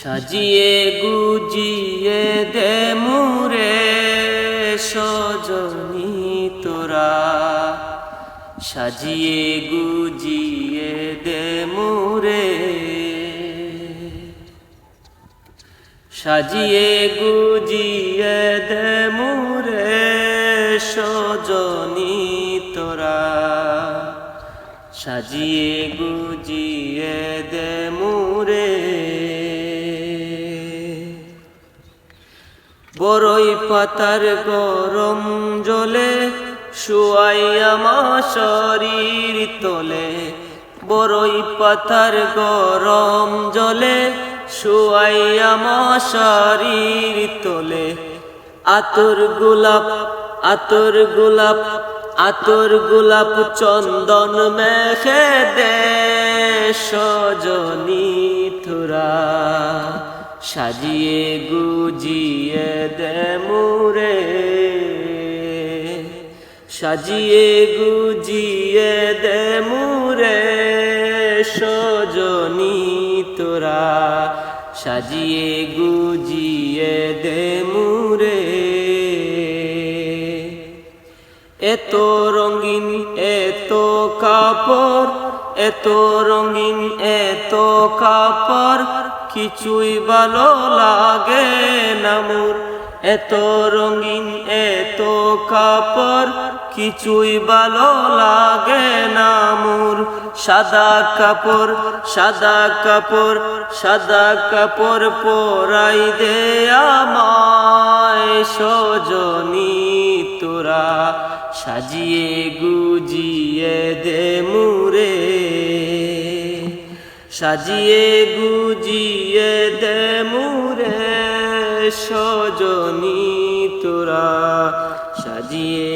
সাজিয়ে গুজিয়ে দে মুরে সজনী তোরা, সাজিয়ে গুজিয়ে দে মুরে, সাজিয়ে গুজিয়ে দে মুরে সজনী তোরা, সাজিয়ে গুজিয়ে দে মুরে। বড়ই পাতার গরম জলে শুয়াইয়া মা শরীর তোলে, বড়ই পাতার গরম জলে শুয়াইয়া মা শরীর তোলে। আতর গোলাপ আতর গোলাপ আতর গোলাপ চন্দন মেখে দে সজনী তোরা, সাজিয়ে গুজিয়ে দে মুরে, সাজিয়ে গুজিয়ে দে মুরে সজনী তোরা, সাজিয়ে গুজিয়ে দে মুরে। এত রঙিন এত কাপড়, এত রঙিন এত কাপড় কিছুই ভালো লাগে না মোর। এত রঙিন এত কাপড় কিছুই ভালো লাগে না মোর। সাদা কাপড় সাদা কাপড় সাদা কাপড় পরাই দে আমায় সজনী তোরা, সাজিয়ে গুজিয়ে দে মুরে, সাজিয়ে গুজিয়ে দে মুরে সজনী তোরা, সাজিয়ে